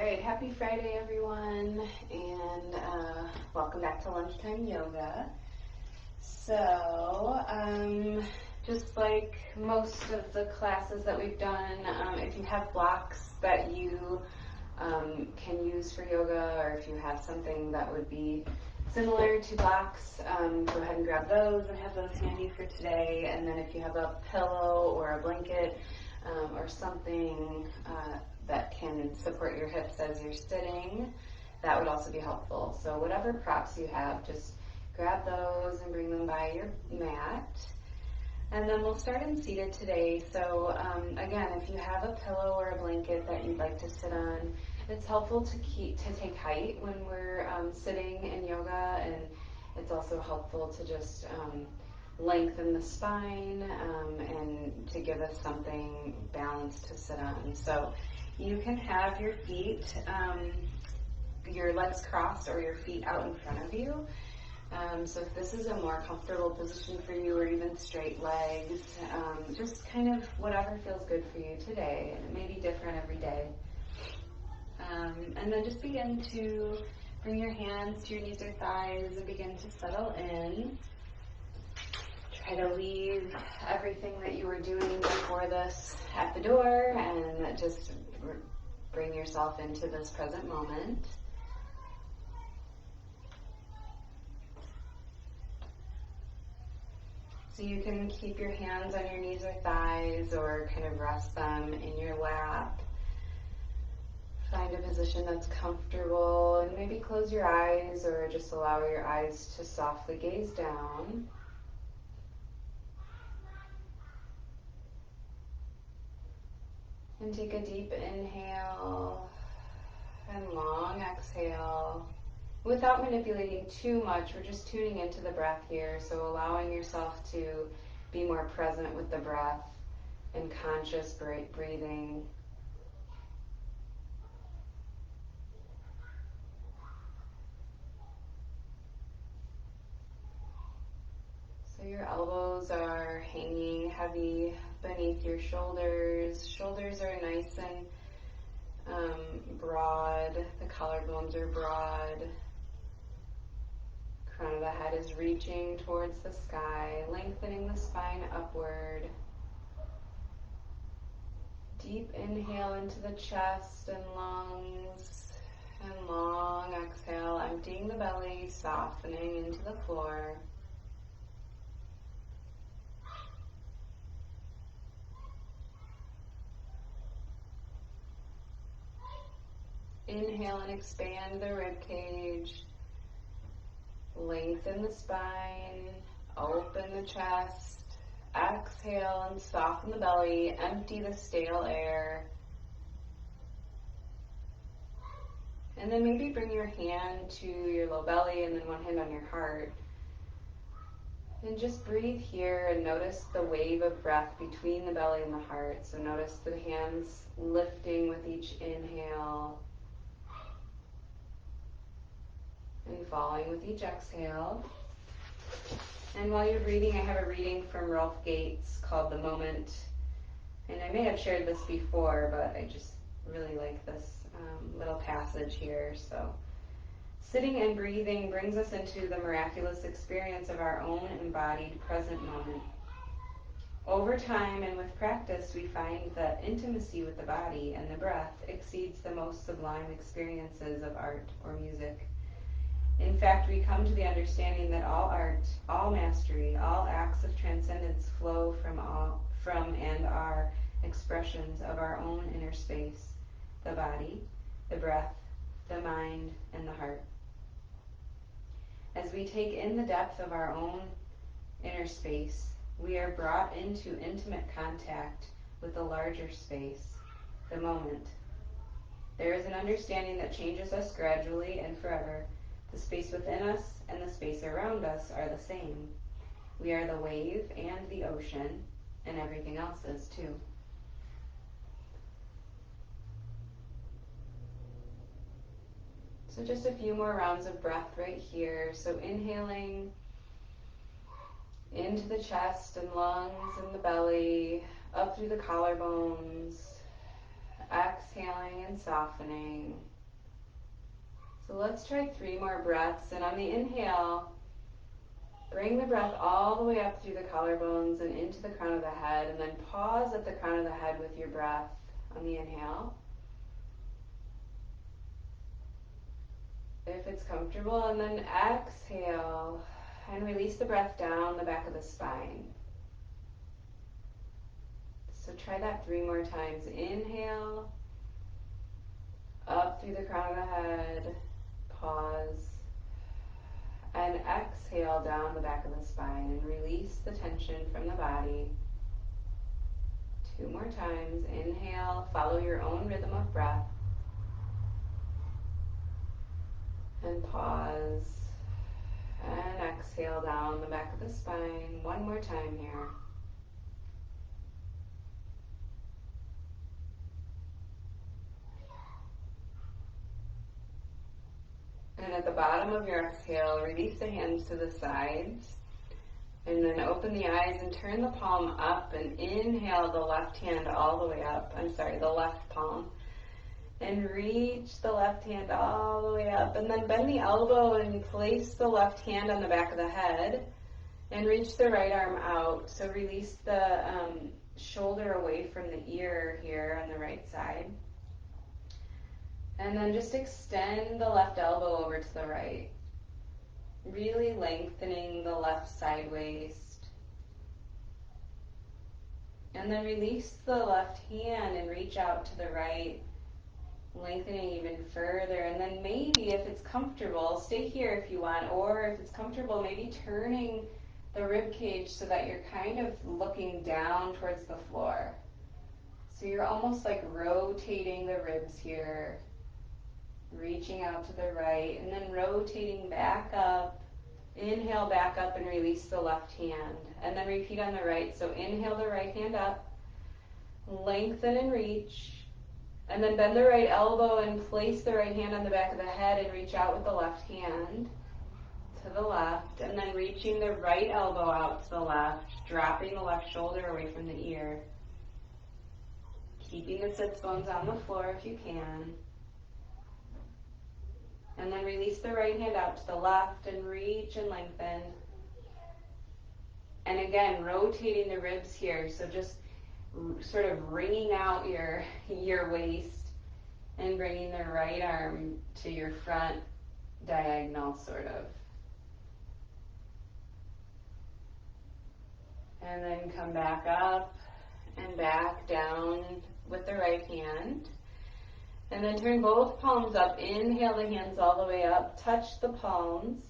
right, happy Friday everyone, and welcome back to Lunchtime Yoga. So, just like most of the classes that we've done, if you have blocks that you can use for yoga, or if you have something that would be similar to blocks, go ahead and grab those and have those handy for today. And then if you have a pillow or a blanket or something that can support your hips as you're sitting, that would also be helpful. So whatever props you have, just grab those and bring them by your mat. And then we'll start in seated today. So again, if you have a pillow or a blanket that you'd like to sit on, it's helpful to take height when we're sitting in yoga, and it's also helpful to just lengthen the spine and to give us something balanced to sit on. So you can have your feet, your legs crossed or your feet out in front of you. So if this is a more comfortable position for you, or even straight legs, just kind of whatever feels good for you today, and it may be different every day. And then just begin to bring your hands to your knees or thighs and begin to settle in. Try to leave everything that you were doing before this at the door and just bring yourself into this present moment. So you can keep your hands on your knees or thighs, or kind of rest them in your lap. Find a position that's comfortable, and maybe close your eyes or just allow your eyes to softly gaze down. And take a deep inhale and long exhale. Without manipulating too much, we're just tuning into the breath here, so allowing yourself to be more present with the breath and conscious breathing. So your elbows are hanging heavy beneath your shoulders. Shoulders are nice and broad. The collarbones are broad. Crown of the head is reaching towards the sky, lengthening the spine upward. Deep inhale into the chest and lungs, and long exhale, emptying the belly, softening into the floor. Inhale and expand the ribcage. Lengthen the spine, open the chest. Exhale and soften the belly, empty the stale air. And then maybe bring your hand to your low belly and then one hand on your heart. And just breathe here and notice the wave of breath between the belly and the heart. So notice the hands lifting with each inhale and falling with each exhale. And while you're breathing, I have a reading from Rolf Gates called The Moment. And I may have shared this before, but I just really like this little passage here. So, sitting and breathing brings us into the miraculous experience of our own embodied present moment. Over time and with practice, we find that intimacy with the body and the breath exceeds the most sublime experiences of art or music. In fact, we come to the understanding that all art, all mastery, all acts of transcendence flow from and are expressions of our own inner space, the body, the breath, the mind, and the heart. As we take in the depth of our own inner space, we are brought into intimate contact with the larger space, the moment. There is an understanding that changes us gradually and forever. The space within us and the space around us are the same. We are the wave and the ocean, and everything else is too. So just a few more rounds of breath right here. So inhaling into the chest and lungs and the belly, up through the collarbones, exhaling and softening. So let's try 3 more breaths. And on the inhale, bring the breath all the way up through the collarbones and into the crown of the head, and then pause at the crown of the head with your breath on the inhale. If it's comfortable, and then exhale and release the breath down the back of the spine. So try that 3 more times. Inhale, up through the crown of the head, pause, and exhale down the back of the spine and release the tension from the body. 2 more times. Inhale, follow your own rhythm of breath. And pause. And exhale down the back of the spine. 1 more time here. And at the bottom of your exhale, release the hands to the sides. And then open the eyes and turn the palm up and inhale the left hand all the way up. The left palm. And reach the left hand all the way up. And then bend the elbow and place the left hand on the back of the head. And reach the right arm out. So release the shoulder away from the ear here on the right side. And then just extend the left elbow over to the right. Really lengthening the left side waist. And then release the left hand and reach out to the right, lengthening even further. And then maybe if it's comfortable, stay here if you want, or if it's comfortable, maybe turning the rib cage so that you're kind of looking down towards the floor. So you're almost like rotating the ribs here, reaching out to the right, and then rotating back up. Inhale back up and release the left hand. And then repeat on the right. So inhale the right hand up, lengthen and reach. And then bend the right elbow and place the right hand on the back of the head and reach out with the left hand to the left. And then reaching the right elbow out to the left, dropping the left shoulder away from the ear. Keeping the sits bones on the floor if you can. And then release the right hand out to the left and reach and lengthen. And again, rotating the ribs here. So just sort of wringing out your waist and bringing the right arm to your front diagonal, sort of. And then come back up and back down with the right hand. And then turn both palms up. Inhale the hands all the way up. Touch the palms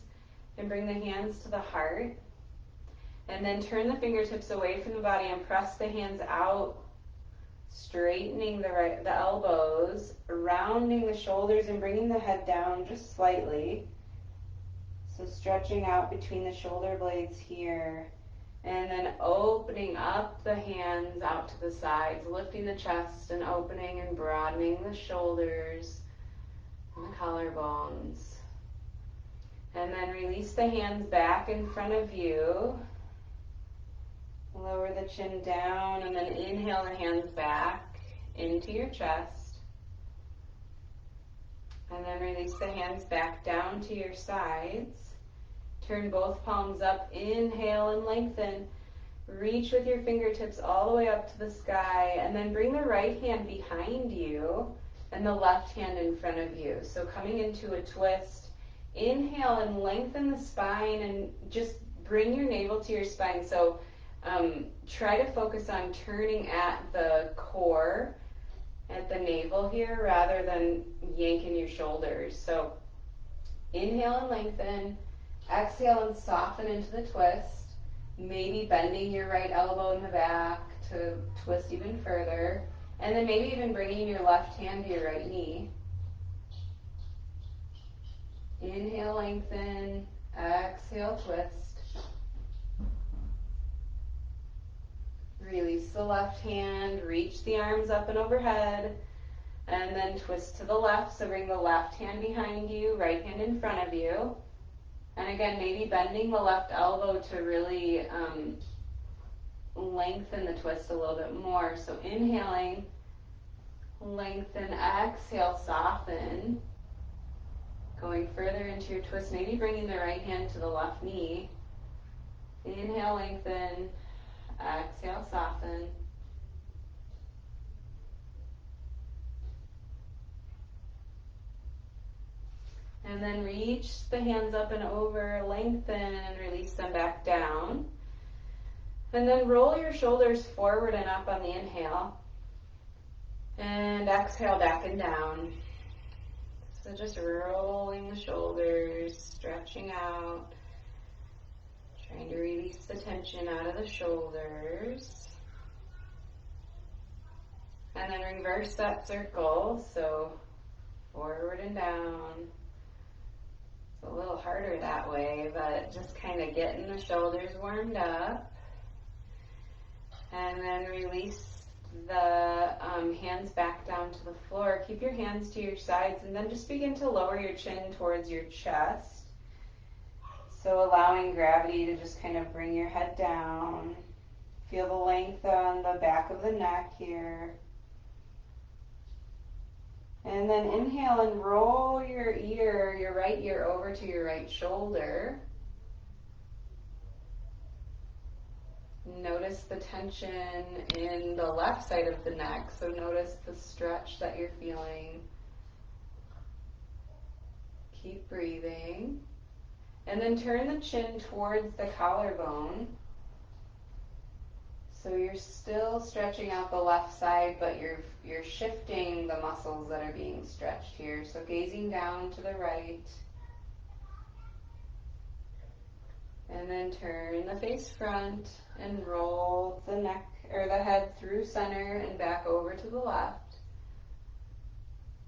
and bring the hands to the heart. And then turn the fingertips away from the body and press the hands out, straightening the elbows, rounding the shoulders and bringing the head down just slightly. So stretching out between the shoulder blades here. And then opening up the hands out to the sides, lifting the chest and opening and broadening the shoulders and the collarbones. And then release the hands back in front of you. Lower the chin down and then inhale the hands back into your chest. And then release the hands back down to your sides. Turn both palms up, inhale and lengthen. Reach with your fingertips all the way up to the sky, and then bring the right hand behind you and the left hand in front of you. So coming into a twist, inhale and lengthen the spine and just bring your navel to your spine. So try to focus on turning at the core, at the navel here, rather than yanking your shoulders. So inhale and lengthen. Exhale and soften into the twist, maybe bending your right elbow in the back to twist even further, and then maybe even bringing your left hand to your right knee. Inhale, lengthen, exhale, twist. Release the left hand, reach the arms up and overhead, and then twist to the left, so bring the left hand behind you, right hand in front of you. And again, maybe bending the left elbow to really lengthen the twist a little bit more. So inhaling, lengthen, exhale, soften. Going further into your twist, maybe bringing the right hand to the left knee. Inhale, lengthen. Exhale, soften. And then reach the hands up and over, lengthen, and release them back down. And then roll your shoulders forward and up on the inhale. And exhale, back and down. So just rolling the shoulders, stretching out, trying to release the tension out of the shoulders. And then reverse that circle, so forward and down. It's a little harder that way, but just kind of getting the shoulders warmed up. And then release the hands back down to the floor. Keep your hands to your sides, and then just begin to lower your chin towards your chest. So allowing gravity to just kind of bring your head down. Feel the length on the back of the neck here. And then inhale and roll your right ear over to your right shoulder. Notice the tension in the left side of the neck, so notice the stretch that you're feeling. Keep breathing. And then turn the chin towards the collarbone. So you're still stretching out the left side, but you're shifting the muscles that are being stretched here. So gazing down to the right. And then turn the face front and roll the neck or the head through center and back over to the left.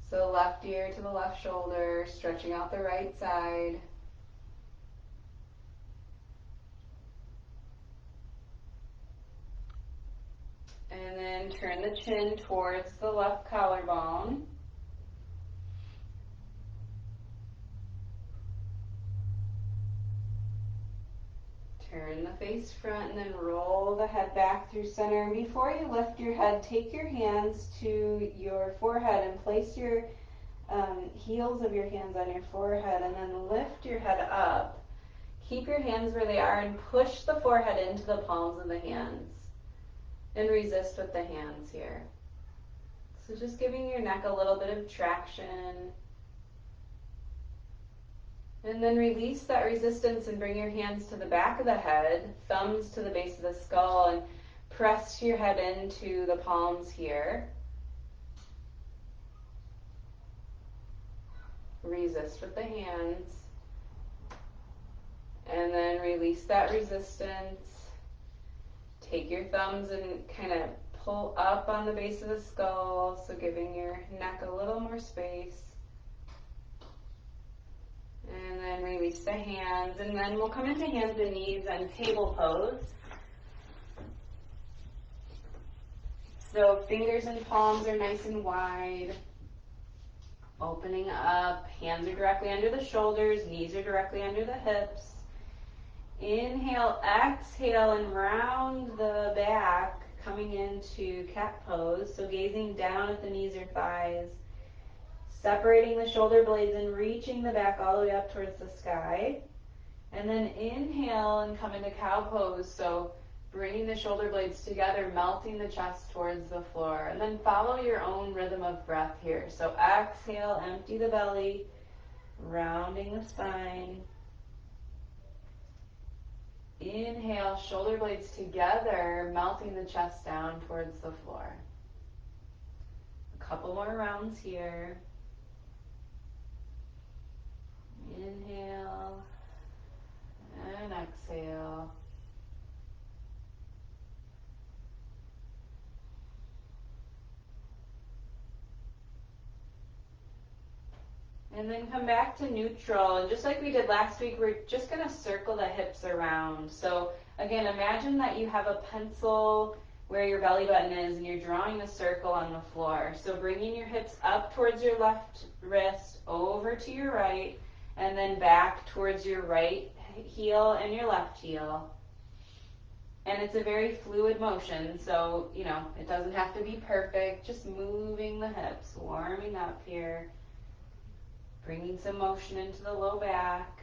So left ear to the left shoulder, stretching out the right side. And then turn the chin towards the left collarbone. Turn the face front and then roll the head back through center. And before you lift your head, take your hands to your forehead and place your heels of your hands on your forehead, and then lift your head up. Keep your hands where they are and push the forehead into the palms of the hands. And resist with the hands here. So just giving your neck a little bit of traction. And then release that resistance and bring your hands to the back of the head, thumbs to the base of the skull, and press your head into the palms here. Resist with the hands. And then release that resistance. Take your thumbs and kind of pull up on the base of the skull, so giving your neck a little more space. And then release the hands, and then we'll come into hands and knees and table pose. So fingers and palms are nice and wide. Opening up, hands are directly under the shoulders, knees are directly under the hips. Inhale, exhale, and round the back, coming into cat pose. So gazing down at the knees or thighs. Separating the shoulder blades and reaching the back all the way up towards the sky. And then inhale and come into cow pose. So bringing the shoulder blades together, melting the chest towards the floor. And then follow your own rhythm of breath here. So exhale, empty the belly, rounding the spine. Inhale, shoulder blades together, melting the chest down towards the floor. A couple more rounds here. Inhale and exhale. And then come back to neutral. And just like we did last week, we're just going to circle the hips around. So again, imagine that you have a pencil where your belly button is and you're drawing a circle on the floor. So bringing your hips up towards your left wrist, over to your right, and then back towards your right heel and your left heel. And it's a very fluid motion, so, it doesn't have to be perfect. Just moving the hips, warming up here. Bringing some motion into the low back.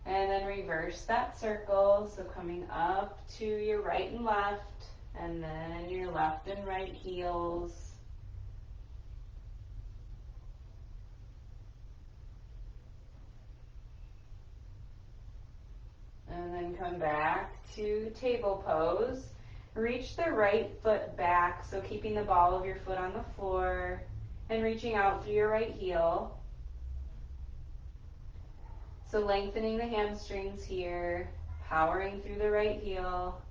And then reverse that circle, so coming up to your right and left, and then your left and right heels. And then come back to table pose. Reach the right foot back, so keeping the ball of your foot on the floor and reaching out through your right heel. So lengthening the hamstrings here, powering through the right heel.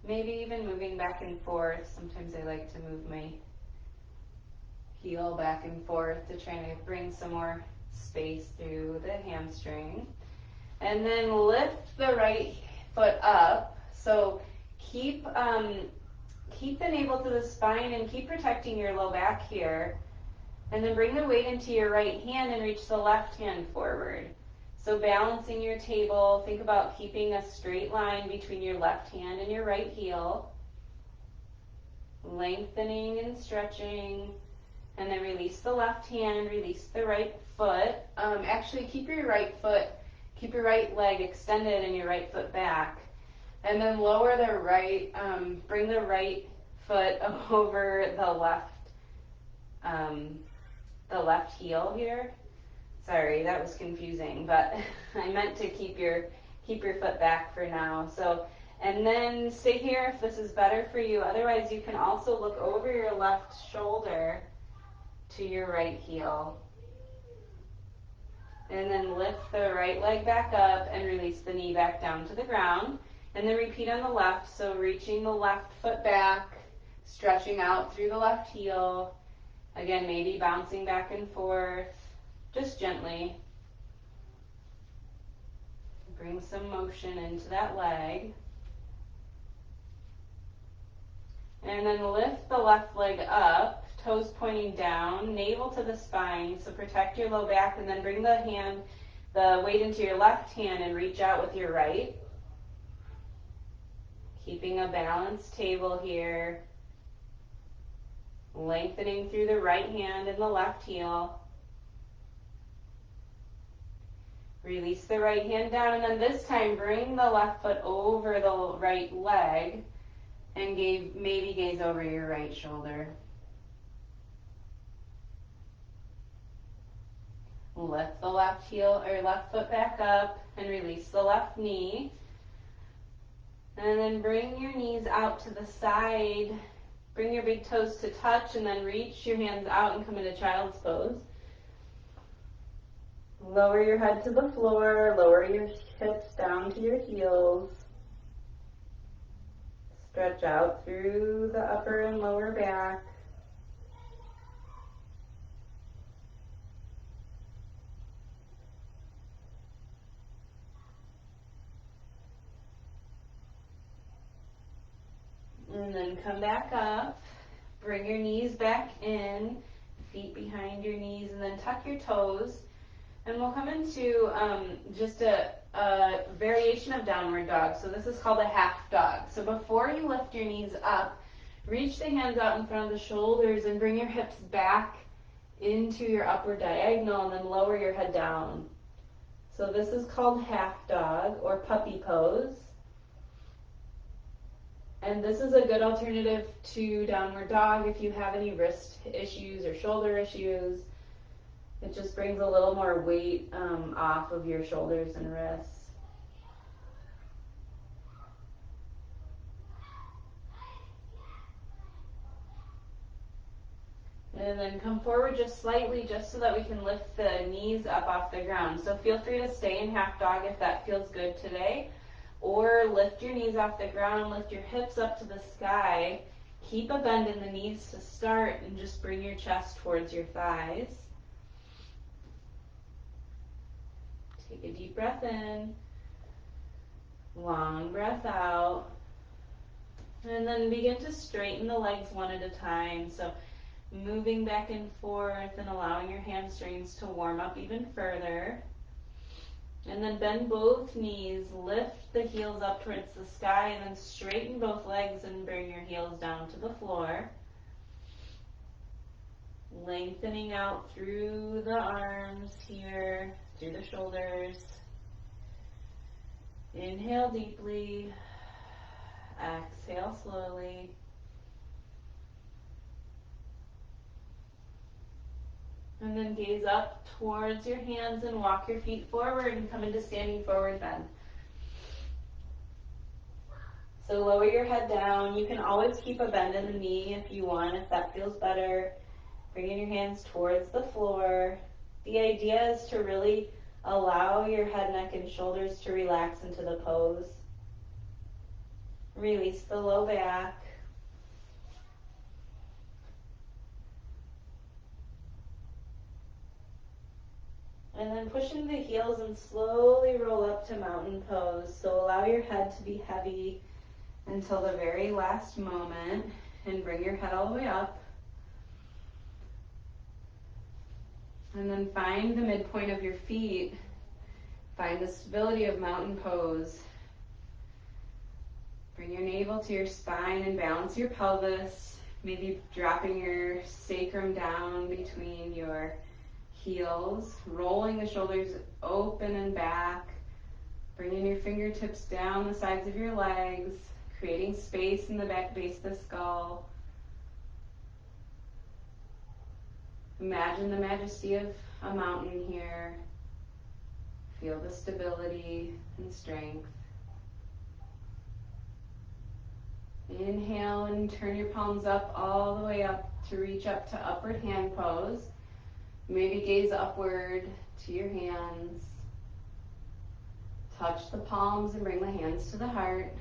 Maybe even moving back and forth. Sometimes I like to move my heel back and forth to try to bring some more space through the hamstring. And then lift the right foot up. So keep the navel to the spine and keep protecting your low back here. And then bring the weight into your right hand and reach the left hand forward. So balancing your table, think about keeping a straight line between your left hand and your right heel. Lengthening and stretching. And then release the left hand, release the right foot. Actually keep your right leg extended and your right foot back. And then lower the right, bring the right foot over the left heel here. Sorry, that was confusing, but I meant to keep your foot back for now. So, and then stay here if this is better for you. Otherwise, you can also look over your left shoulder to your right heel. And then lift the right leg back up and release the knee back down to the ground. And then repeat on the left, so reaching the left foot back, stretching out through the left heel. Again, maybe bouncing back and forth, just gently. Bring some motion into that leg. And then lift the left leg up, toes pointing down, navel to the spine, so protect your low back, and then bring the weight into your left hand and reach out with your right. Keeping a balanced table here. Lengthening through the right hand and the left heel. Release the right hand down, and then this time bring the left foot over the right leg and maybe gaze over your right shoulder. Lift the left foot back up and release the left knee. And then bring your knees out to the side. Bring your big toes to touch and then reach your hands out and come into child's pose. Lower your head to the floor, lower your hips down to your heels. Stretch out through the upper and lower back. And then come back up. Bring your knees back in, feet behind your knees, and then tuck your toes. And we'll come into just a variation of downward dog. So this is called a half dog. So before you lift your knees up, reach the hands out in front of the shoulders and bring your hips back into your upward diagonal and then lower your head down. So this is called half dog or puppy pose. And this is a good alternative to downward dog if you have any wrist issues or shoulder issues. It just brings a little more weight off of your shoulders and wrists. And then come forward just slightly just so that we can lift the knees up off the ground. So feel free to stay in half dog if that feels good today. Or lift your knees off the ground, lift your hips up to the sky. Keep a bend in the knees to start and just bring your chest towards your thighs. Take a deep breath in, long breath out, and then begin to straighten the legs one at a time. So moving back and forth and allowing your hamstrings to warm up even further. And then bend both knees, lift the heels up towards the sky, and then straighten both legs and bring your heels down to the floor. Lengthening out through the arms here, through the shoulders. Inhale deeply, exhale slowly. And then gaze up towards your hands and walk your feet forward and come into standing forward bend. So lower your head down. You can always keep a bend in the knee if you want, if that feels better. Bringing your hands towards the floor. The idea is to really allow your head, neck, and shoulders to relax into the pose. Release the low back. And then push into the heels and slowly roll up to mountain pose. So allow your head to be heavy until the very last moment and bring your head all the way up. And then find the midpoint of your feet. Find the stability of mountain pose. Bring your navel to your spine and balance your pelvis. Maybe dropping your sacrum down between your heels, rolling the shoulders open and back, bringing your fingertips down the sides of your legs, creating space in the back base of the skull. Imagine the majesty of a mountain here. Feel the stability and strength. Inhale and turn your palms up all the way up to reach up to upward hand pose. Maybe gaze upward to your hands. Touch the palms and bring the hands to the heart.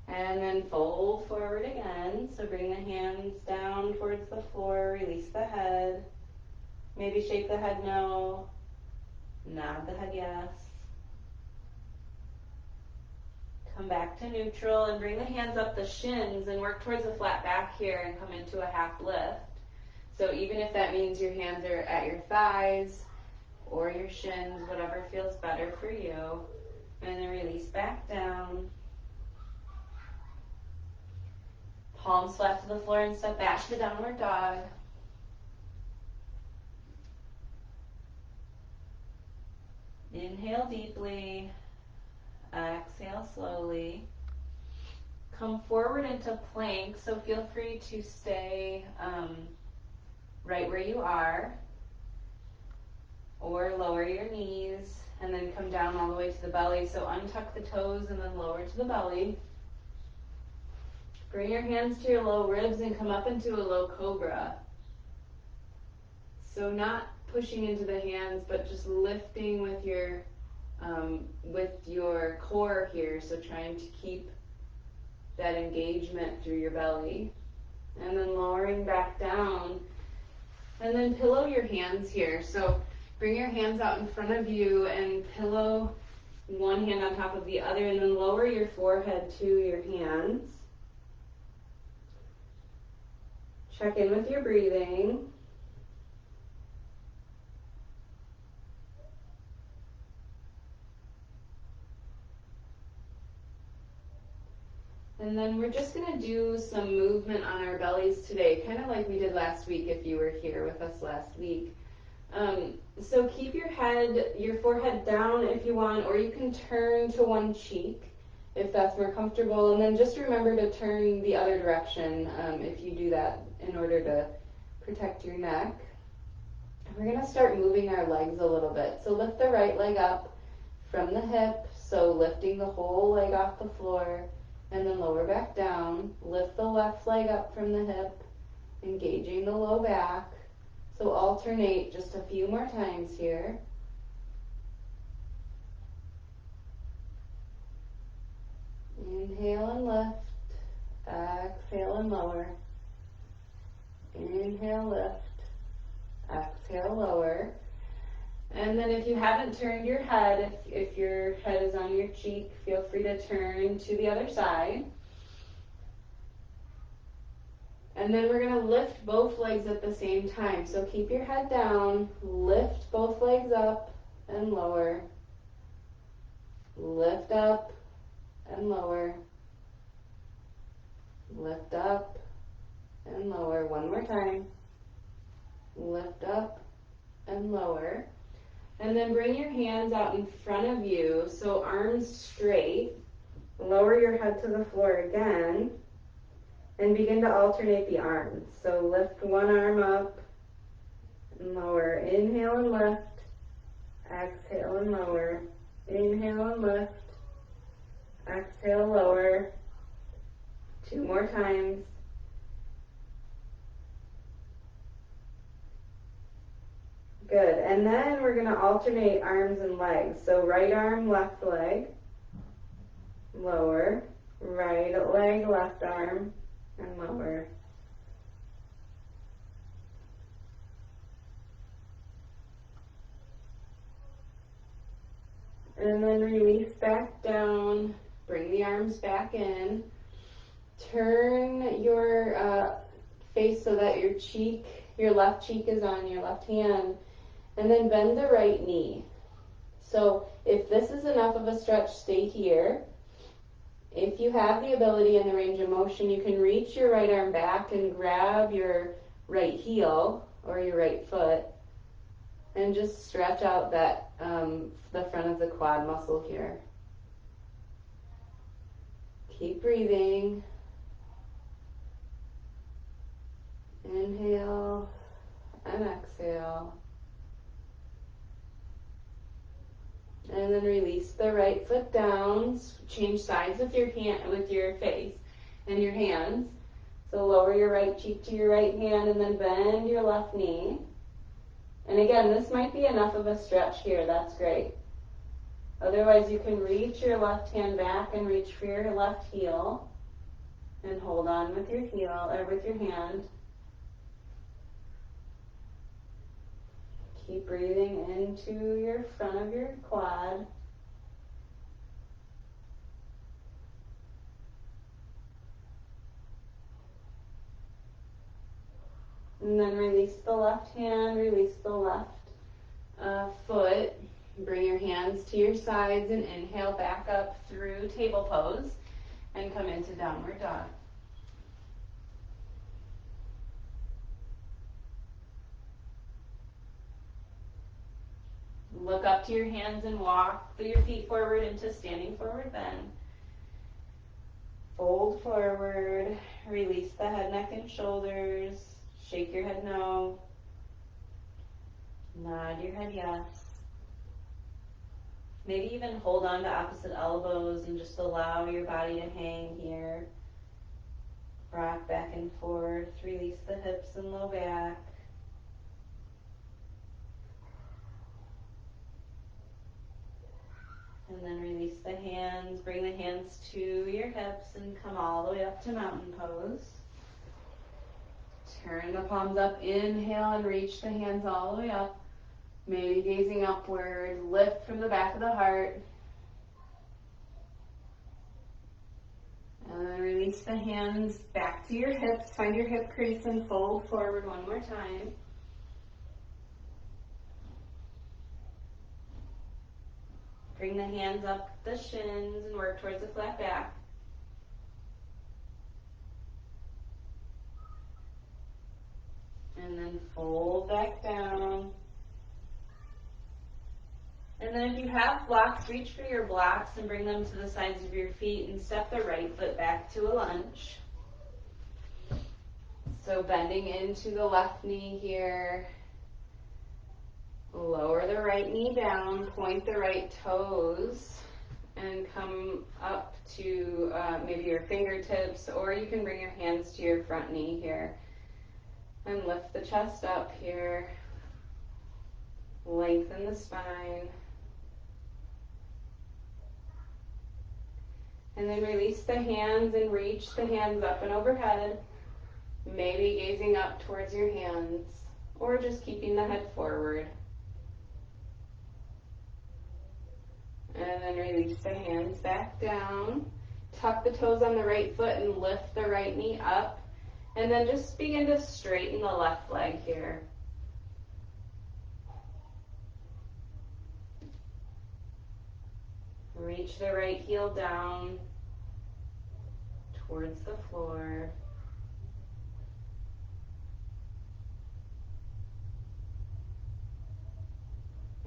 And then fold forward again. So bring the hands down towards the floor. Release the head. Maybe shake the head no. Nod the head yes. Come back to neutral and bring the hands up the shins and work towards a flat back here and come into a half lift. So even if that means your hands are at your thighs or your shins, whatever feels better for you. And then release back down. Palms flat to the floor and step back to downward dog. Inhale deeply. Exhale slowly. Come forward into plank, so feel free to stay right where you are, or lower your knees, and then come down all the way to the belly. So untuck the toes and then lower to the belly. Bring your hands to your low ribs and come up into a low cobra. So not pushing into the hands, but just lifting with your core here, so trying to keep that engagement through your belly. And then lowering back down. And then pillow your hands here. So bring your hands out in front of you and pillow one hand on top of the other, and then lower your forehead to your hands. Check in with your breathing. And then we're just going to do some movement on our bellies today, kind of like we did last week if you were here with us last week. So keep your forehead down if you want, or you can turn to one cheek if that's more comfortable. And then just remember to turn the other direction if you do that in order to protect your neck. And we're going to start moving our legs a little bit. So lift the right leg up from the hip, so lifting the whole leg off the floor. And then lower back down. Lift the left leg up from the hip, engaging the low back. So alternate just a few more times here. Inhale and lift. Exhale and lower. Inhale, lift. Exhale, lower. And then if you haven't turned your head, if your head is on your cheek, feel free to turn to the other side. And then we're gonna lift both legs at the same time. So keep your head down, lift both legs up and lower. Lift up and lower. Lift up and lower. One more time. Lift up and lower. And then bring your hands out in front of you, so arms straight. Lower your head to the floor again. And begin to alternate the arms. So lift one arm up and lower. Inhale and lift. Exhale and lower. Inhale and lift. Exhale, lower. 2 more times. Good. And then we're going to alternate arms and legs. So right arm, left leg. Lower. Right leg, left arm. And lower. And then release back down. Bring the arms back in. Turn your face so that your left cheek is on your left hand. And then bend the right knee. So if this is enough of a stretch, stay here. If you have the ability and the range of motion, you can reach your right arm back and grab your right heel or your right foot and just stretch out that the front of the quad muscle here. Keep breathing. Inhale and exhale. And then release the right foot down. Change sides with your face and your hands. So lower your right cheek to your right hand and then bend your left knee. And again, this might be enough of a stretch here. That's great. Otherwise, you can reach your left hand back and reach for your left heel and hold on with your heel or with your hand. Keep breathing into your front of your quad. And then release the left hand, release the left foot. Bring your hands to your sides and inhale back up through table pose and come into downward dog. Look up to your hands and walk your feet forward into standing forward bend. Fold forward, release the head, neck, and shoulders. Shake your head no. Nod your head yes. Maybe even hold on to opposite elbows and just allow your body to hang here. Rock back and forth. Release the hips and low back. And then release the hands. Bring the hands to your hips and come all the way up to mountain pose. Turn the palms up. Inhale and reach the hands all the way up. Maybe gazing upward. Lift from the back of the heart. And then release the hands back to your hips. Find your hip crease and fold forward one more time. Bring the hands up the shins and work towards a flat back. And then fold back down. And then if you have blocks, reach for your blocks and bring them to the sides of your feet and step the right foot back to a lunge. So bending into the left knee here. Lower the right knee down, point the right toes, and come up to maybe your fingertips, or you can bring your hands to your front knee here. And lift the chest up here. Lengthen the spine. And then release the hands and reach the hands up and overhead. Maybe gazing up towards your hands, or just keeping the head forward. And then release the hands back down. Tuck the toes on the right foot and lift the right knee up. And then just begin to straighten the left leg here. Reach the right heel down towards the floor.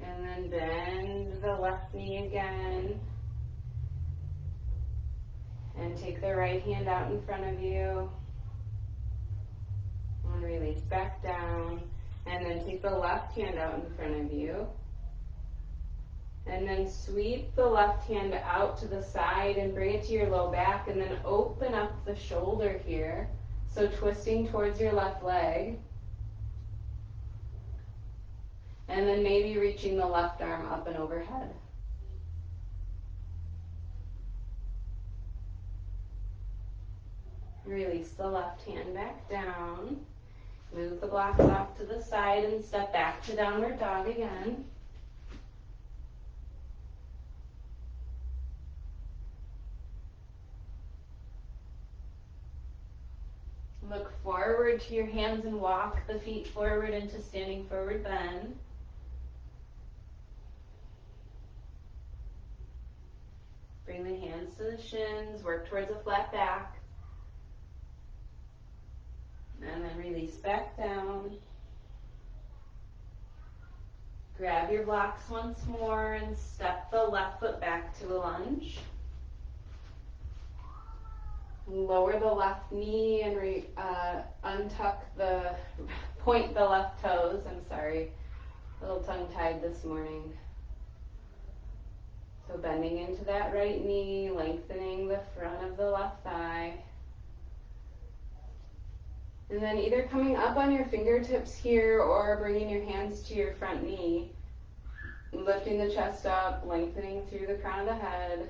And then bend the left knee again. And take the right hand out in front of you. And release back down. And then take the left hand out in front of you. And then sweep the left hand out to the side and bring it to your low back. And then open up the shoulder here. So twisting towards your left leg. And then maybe reaching the left arm up and overhead. Release the left hand back down. Move the blocks off to the side and step back to downward dog again. Look forward to your hands and walk the feet forward into standing forward bend. Bring the hands to the shins, work towards a flat back. And then release back down. Grab your blocks once more and step the left foot back to a lunge. Lower the left knee and point the left toes. I'm sorry, a little tongue-tied this morning. So bending into that right knee, lengthening the front of the left thigh. And then either coming up on your fingertips here or bringing your hands to your front knee, lifting the chest up, lengthening through the crown of the head.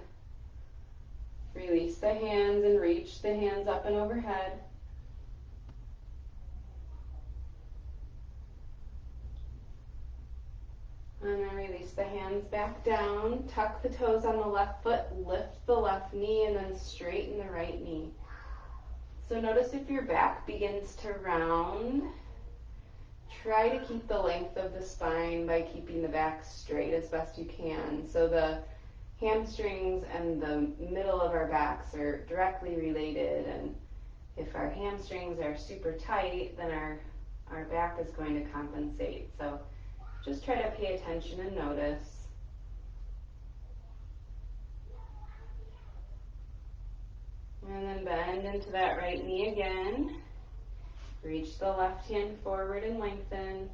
Release the hands and reach the hands up and overhead. And then release the hands back down. Tuck the toes on the left foot, lift the left knee, and then straighten the right knee. So notice if your back begins to round, try to keep the length of the spine by keeping the back straight as best you can. So the hamstrings and the middle of our backs are directly related, and if our hamstrings are super tight, then our back is going to compensate. So just try to pay attention and notice. And then bend into that right knee again. Reach the left hand forward and lengthen.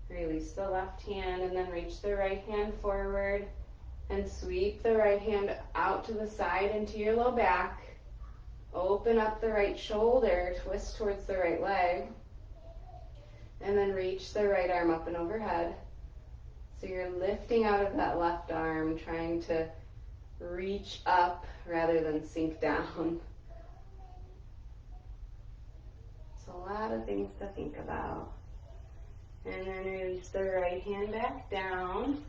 Release the left hand and then reach the right hand forward and sweep the right hand out to the side into your low back. Open up the right shoulder, twist towards the right leg, and then reach the right arm up and overhead. So you're lifting out of that left arm, trying to reach up rather than sink down. It's a lot of things to think about. And then release the right hand back down.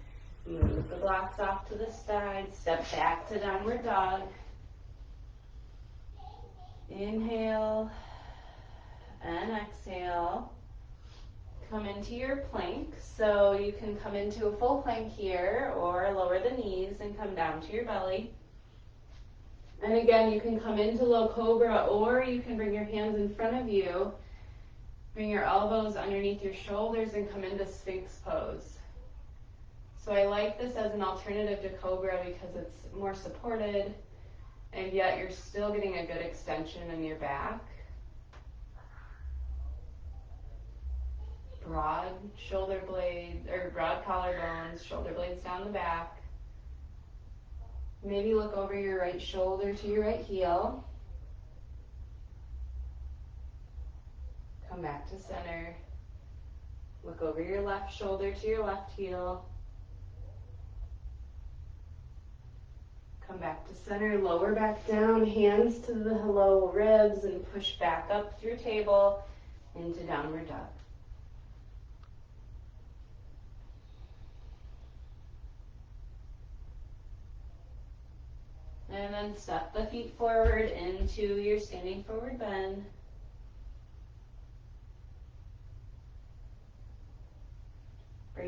Move the blocks off to the side. Step back to downward dog. Inhale and exhale. Come into your plank. So you can come into a full plank here or lower the knees and come down to your belly. And again, you can come into low cobra or you can bring your hands in front of you. Bring your elbows underneath your shoulders and come into Sphinx pose. So I like this as an alternative to cobra because it's more supported and yet you're still getting a good extension in your back. Broad shoulder blades, or broad collarbones, shoulder blades down the back. Maybe look over your right shoulder to your right heel. Come back to center. Look over your left shoulder to your left heel. Come back to center, lower back down, hands to the low ribs, and push back up through table into downward dog. And then step the feet forward into your standing forward bend.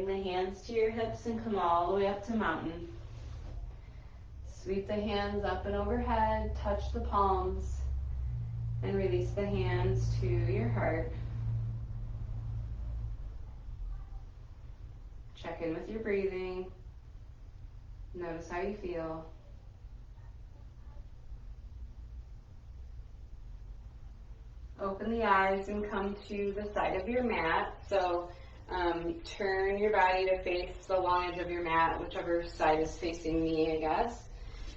Bring the hands to your hips and come all the way up to mountain. Sweep the hands up and overhead, touch the palms, and release the hands to your heart. Check in with your breathing. Notice how you feel. Open the eyes and come to the side of your mat. So turn your body to face the long edge of your mat, whichever side is facing me, I guess.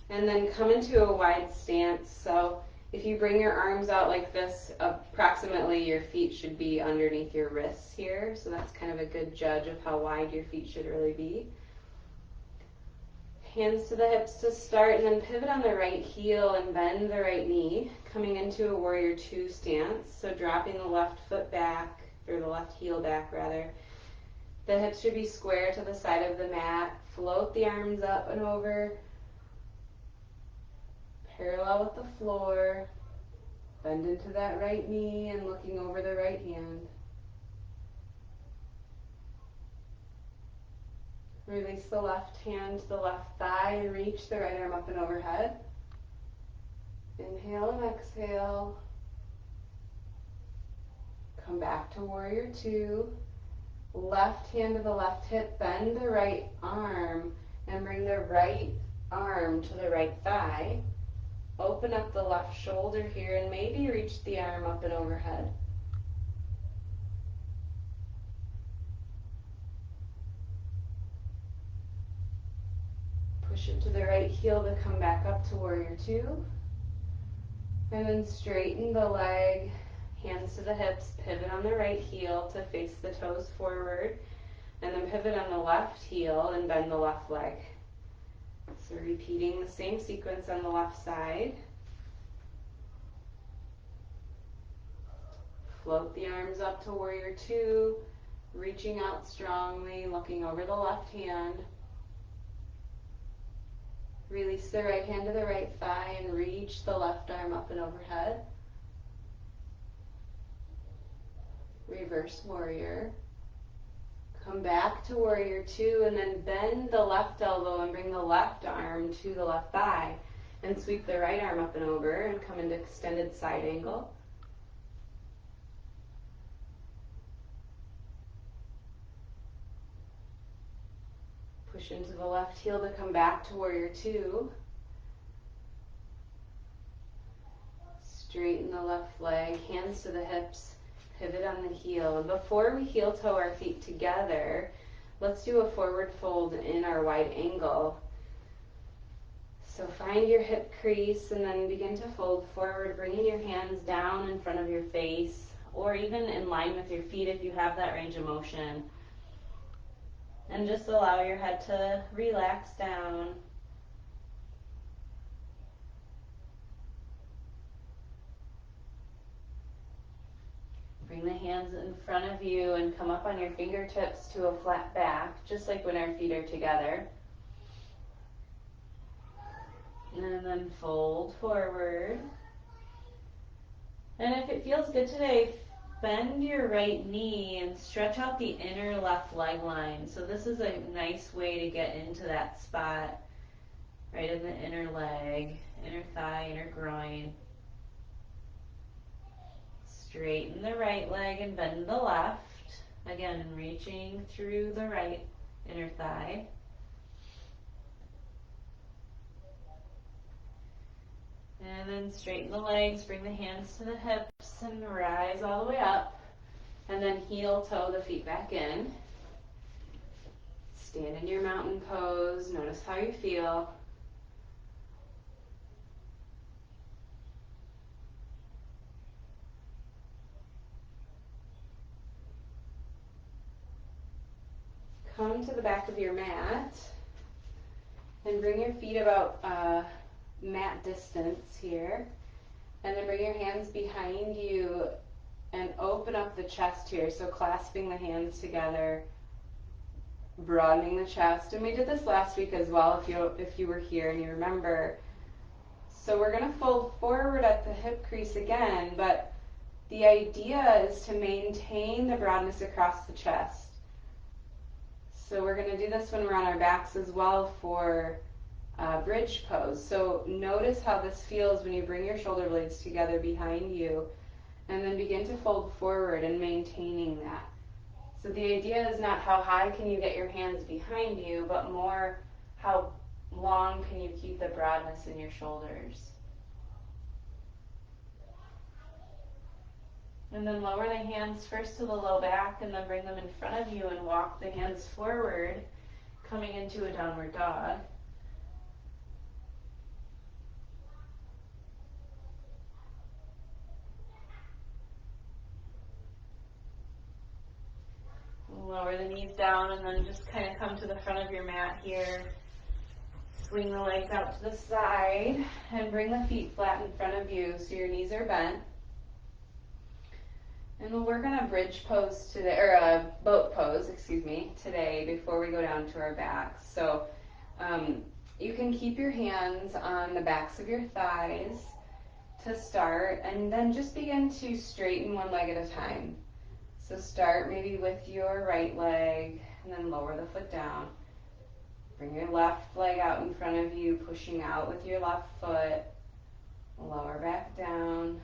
And then come into a wide stance. So if you bring your arms out like this, approximately your feet should be underneath your wrists here. So that's kind of a good judge of how wide your feet should really be. Hands to the hips to start, and then pivot on the right heel and bend the right knee, coming into a warrior two stance. So dropping the left foot back, or the left heel back rather. The hips should be square to the side of the mat. Float the arms up and over, parallel with the floor. Bend into that right knee and looking over the right hand. Release the left hand to the left thigh and reach the right arm up and overhead. Inhale and exhale. Come back to warrior two. Left hand to the left hip, bend the right arm and bring the right arm to the right thigh. Open up the left shoulder here and maybe reach the arm up and overhead. Push into the right heel to come back up to warrior two. And then straighten the leg, hands to the hips, pivot on the right heel to face the toes forward. And then pivot on the left heel and bend the left leg. So repeating the same sequence on the left side. Float the arms up to warrior two, reaching out strongly, looking over the left hand. Release the right hand to the right thigh and reach the left arm up and overhead. Reverse warrior. Come back to warrior two and then bend the left elbow and bring the left arm to the left thigh. And sweep the right arm up and over and come into extended side angle. Push into the left heel to come back to warrior two. Straighten the left leg, hands to the hips, pivot on the heel. And before we heel toe our feet together, let's do a forward fold in our wide angle. So find your hip crease and then begin to fold forward, bringing your hands down in front of your face or even in line with your feet if you have that range of motion. And just allow your head to relax down. Bring the hands in front of you and come up on your fingertips to a flat back, just like when our feet are together. And then fold forward. And if it feels good today, bend your right knee and stretch out the inner left leg line. So this is a nice way to get into that spot, right in the inner leg, inner thigh, inner groin. Straighten the right leg and bend the left. Again, reaching through the right inner thigh. And then straighten the legs, bring the hands to the hips and rise all the way up. And then heel toe the feet back in. Stand in your mountain pose. Notice how you feel. Come to the back of your mat and bring your feet about mat distance here. And then bring your hands behind you and open up the chest here. So clasping the hands together, broadening the chest. And we did this last week as well if you were here and you remember. So we're going to fold forward at the hip crease again, but the idea is to maintain the broadness across the chest. So we're going to do this when we're on our backs as well for bridge pose. So notice how this feels when you bring your shoulder blades together behind you and then begin to fold forward and maintaining that. So the idea is not how high can you get your hands behind you, but more how long can you keep the broadness in your shoulders. And then lower the hands first to the low back and then bring them in front of you and walk the hands forward, coming into a downward dog. Lower the knees down and then just kind of come to the front of your mat here. Swing the legs out to the side and bring the feet flat in front of you so your knees are bent. And we'll work on a bridge pose today, or a boat pose, excuse me, today before we go down to our backs. So you can keep your hands on the backs of your thighs to start, and then just begin to straighten one leg at a time. So start maybe with your right leg, and then lower the foot down. Bring your left leg out in front of you, pushing out with your left foot. Lower back down.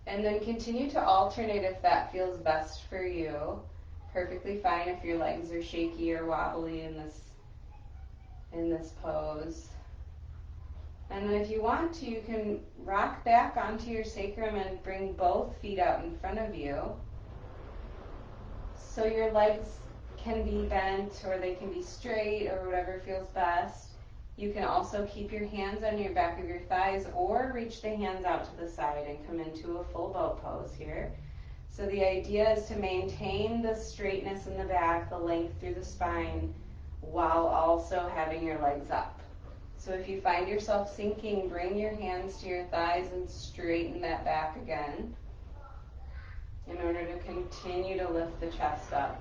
And then continue to alternate if that feels best for you. Perfectly fine if your legs are shaky or wobbly in this pose. And then if you want to, you can rock back onto your sacrum and bring both feet out in front of you. So your legs can be bent or they can be straight or whatever feels best. You can also keep your hands on your back of your thighs or reach the hands out to the side and come into a full boat pose here. So the idea is to maintain the straightness in the back, the length through the spine, while also having your legs up. So if you find yourself sinking, bring your hands to your thighs and straighten that back again in order to continue to lift the chest up.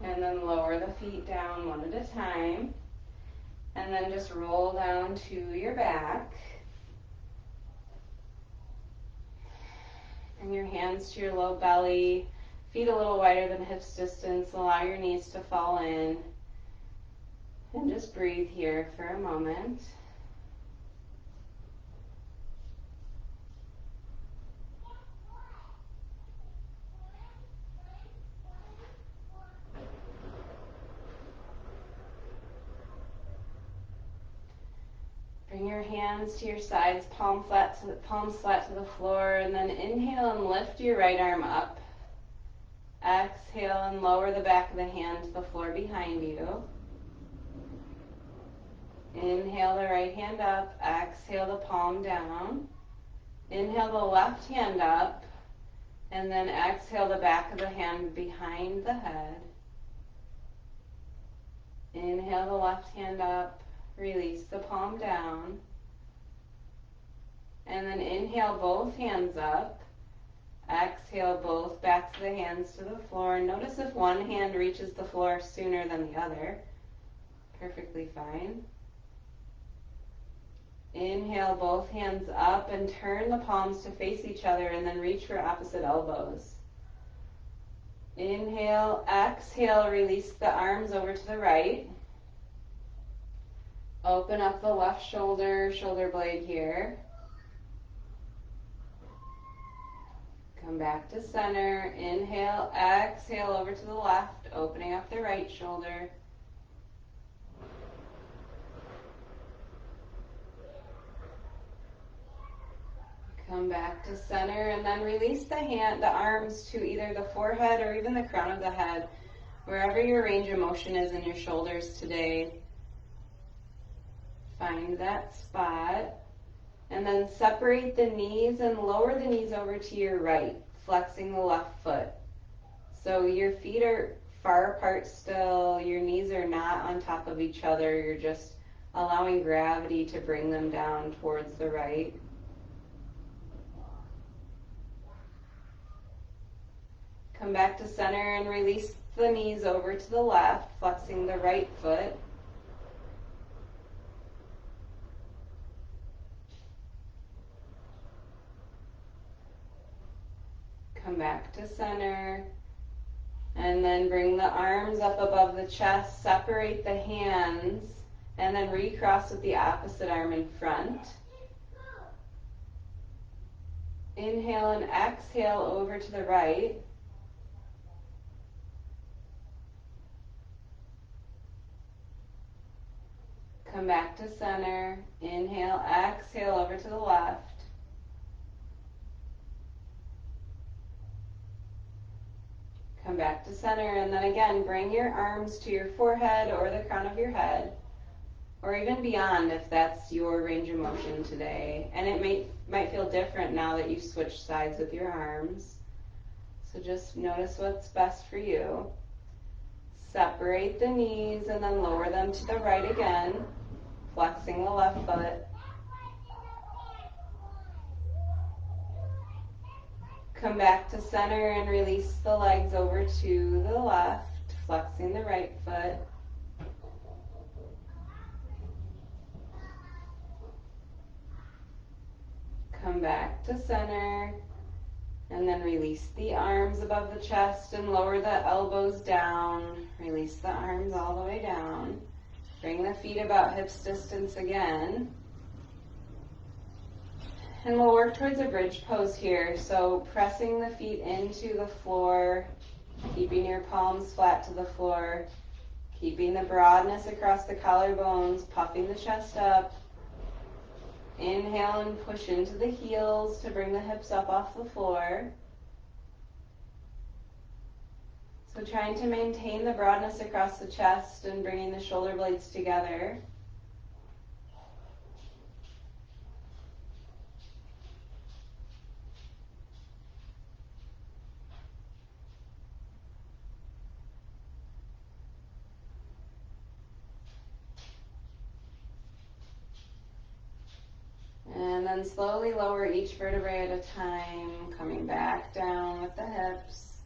And then lower the feet down one at a time. And then just roll down to your back. Bring your hands to your low belly. Feet a little wider than hips distance. Allow your knees to fall in. And just breathe here for a moment. Bring your hands to your sides, palms flat to the floor, and then inhale and lift your right arm up. Exhale and lower the back of the hand to the floor behind you. Inhale the right hand up, exhale the palm down. Inhale the left hand up, and then exhale the back of the hand behind the head. Inhale the left hand up. Release the palm down. And then inhale both hands up. Exhale both backs of the hands to the floor. Notice if one hand reaches the floor sooner than the other. Perfectly fine. Inhale both hands up and turn the palms to face each other and then reach for opposite elbows. Inhale, exhale, release the arms over to the right. Open up the left shoulder blade here. Come back to center. Inhale, exhale over to the left, opening up the right shoulder. Come back to center and then release the arms to either the forehead or even the crown of the head, wherever your range of motion is in your shoulders today. Find that spot. And then separate the knees and lower the knees over to your right, flexing the left foot. So your feet are far apart still, your knees are not on top of each other, you're just allowing gravity to bring them down towards the right. Come back to center and release the knees over to the left, flexing the right foot. Come back to center. And then bring the arms up above the chest, separate the hands, and then recross with the opposite arm in front. Inhale and exhale over to the right. Come back to center. Inhale, exhale over to the left. Come back to center, and then again, bring your arms to your forehead or the crown of your head, or even beyond if that's your range of motion today. And it might feel different now that you've switched sides with your arms. So just notice what's best for you. Separate the knees and then lower them to the right again, flexing the left foot. Come back to center and release the legs over to the left, flexing the right foot. Come back to center, and then release the arms above the chest and lower the elbows down. Release the arms all the way down. Bring the feet about hips distance again. And we'll work towards a bridge pose here. So pressing the feet into the floor, keeping your palms flat to the floor, keeping the broadness across the collarbones, puffing the chest up. Inhale and push into the heels to bring the hips up off the floor. So trying to maintain the broadness across the chest and bringing the shoulder blades together. And then slowly lower each vertebrae at a time, coming back down with the hips.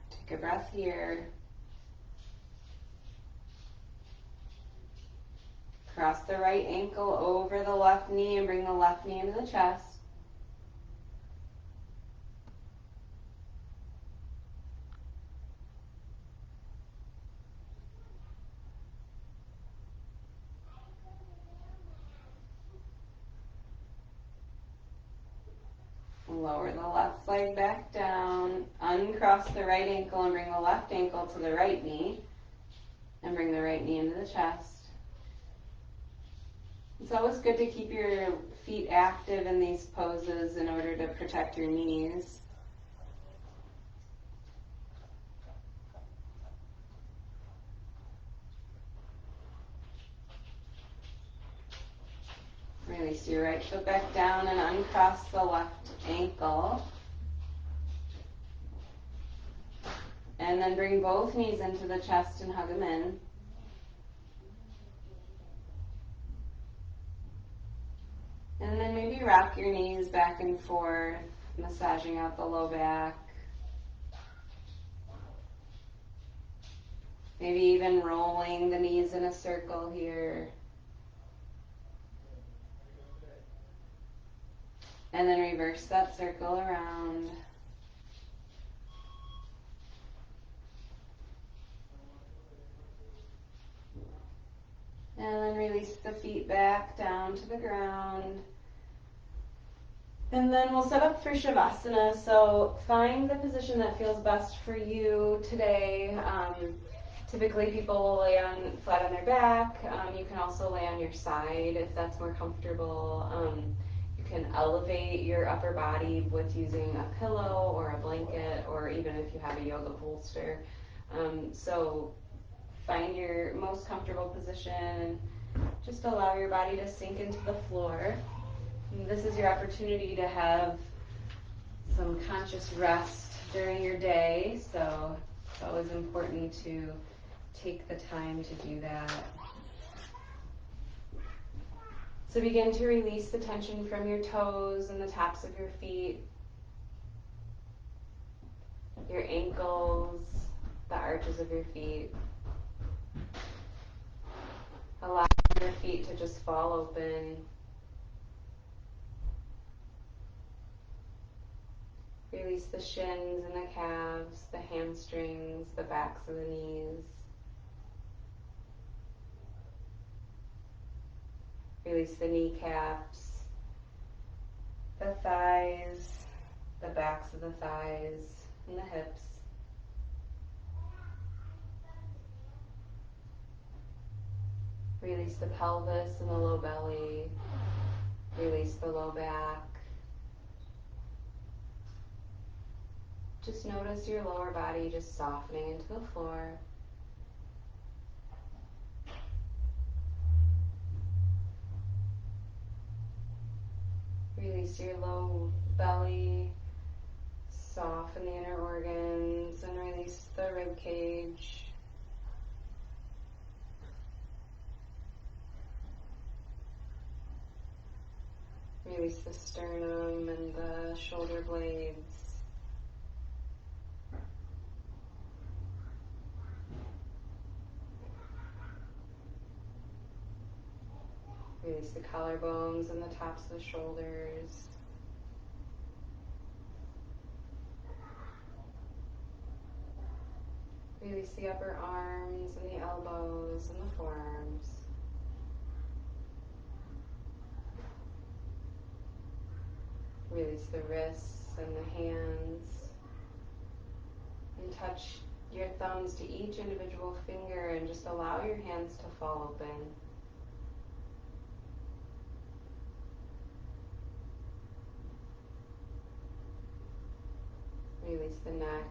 Take a breath here. Cross the right ankle over the left knee and bring the left knee into the chest. Lower the left leg back down, uncross the right ankle and bring the left ankle to the right knee, and bring the right knee into the chest. It's always good to keep your feet active in these poses in order to protect your knees. Release your right foot back down and uncross the left ankle. And then bring both knees into the chest and hug them in. And then maybe rock your knees back and forth, massaging out the low back. Maybe even rolling the knees in a circle here. And then reverse that circle around. And then release the feet back down to the ground. And then we'll set up for Shavasana. So find the position that feels best for you today. Typically people will lay flat on their back. You can also lay on your side if that's more comfortable. You can elevate your upper body with using a pillow or a blanket, or even if you have a yoga bolster. So find your most comfortable position. Just allow your body to sink into the floor. And this is your opportunity to have some conscious rest during your day, so it's always important to take the time to do that. So begin to release the tension from your toes and the tops of your feet, your ankles, the arches of your feet. Allow your feet to just fall open. Release the shins and the calves, the hamstrings, the backs of the knees. Release the kneecaps, the thighs, the backs of the thighs, and the hips. Release the pelvis and the low belly. Release the low back. Just notice your lower body just softening into the floor. Release your low belly, soften the inner organs, and release the rib cage. Release the sternum and the shoulder blades. Release the collarbones and the tops of the shoulders. Release the upper arms and the elbows and the forearms. Release the wrists and the hands. And touch your thumbs to each individual finger and just allow your hands to fall open. Release the neck,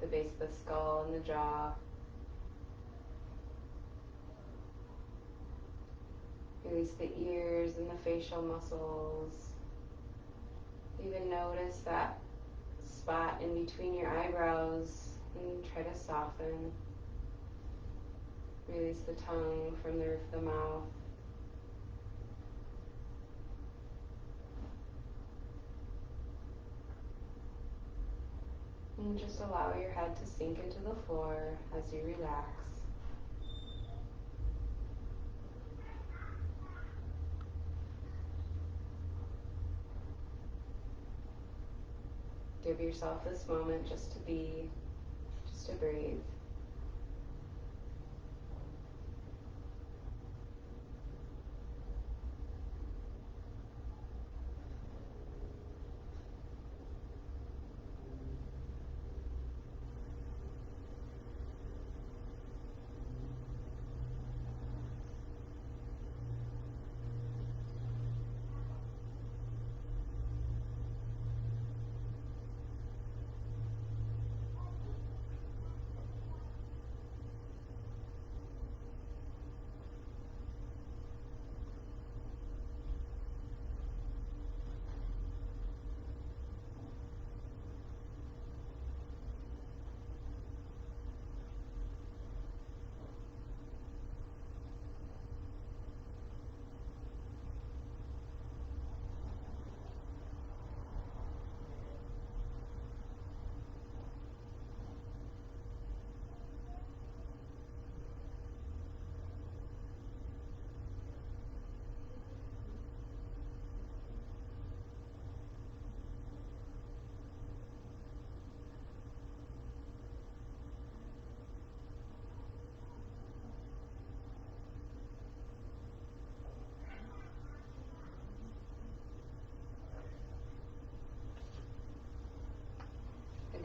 the base of the skull, and the jaw. Release the ears and the facial muscles. Even notice that spot in between your eyebrows and try to soften. Release the tongue from the roof of the mouth. And just allow your head to sink into the floor as you relax. Give yourself this moment just to be, just to breathe.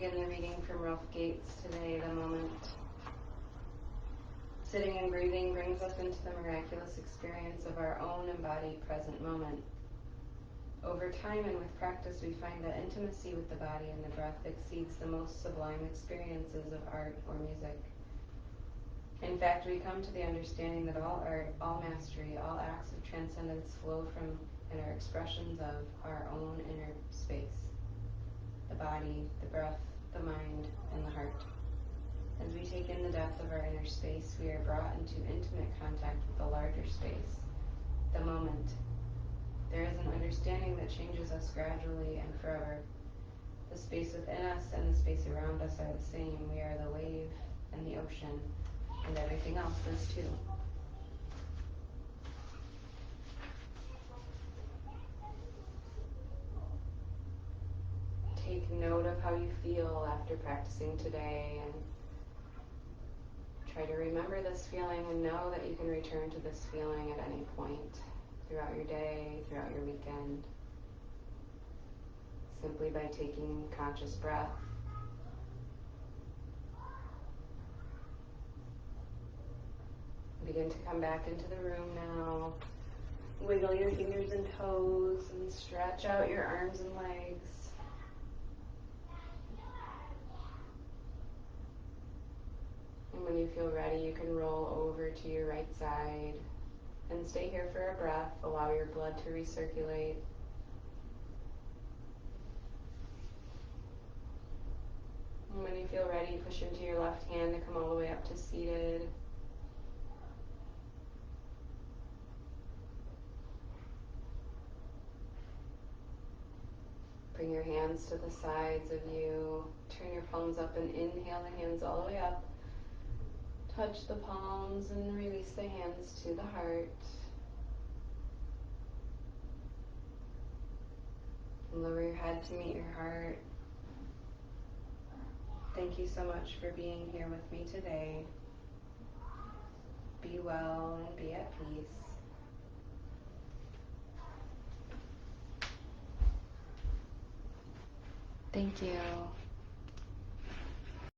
Again, the reading from Rough Gates today, the moment. Sitting and breathing brings us into the miraculous experience of our own embodied present moment. Over time and with practice, we find that intimacy with the body and the breath exceeds the most sublime experiences of art or music. In fact, we come to the understanding that all art, all mastery, all acts of transcendence flow from and are expressions of our own inner space. The body, the breath, the mind, and the heart. As we take in the depth of our inner space, we are brought into intimate contact with the larger space, the moment. There is an understanding that changes us gradually and forever. The space within us and the space around us are the same. We are the wave and the ocean, and everything else is too. take note of how you feel after practicing today, and try to remember this feeling and know that you can return to this feeling at any point throughout your day, throughout your weekend, simply by taking conscious breath. Begin to come back into the room now. Wiggle your fingers and toes and stretch out your arms and legs. And when you feel ready, you can roll over to your right side and stay here for a breath. Allow your blood to recirculate. And when you feel ready, push into your left hand to come all the way up to seated. Bring your hands to the sides of you. Turn your palms up and inhale the hands all the way up. Touch the palms and release the hands to the heart. And lower your head to meet your heart. Thank you so much for being here with me today. Be well and be at peace. Thank you.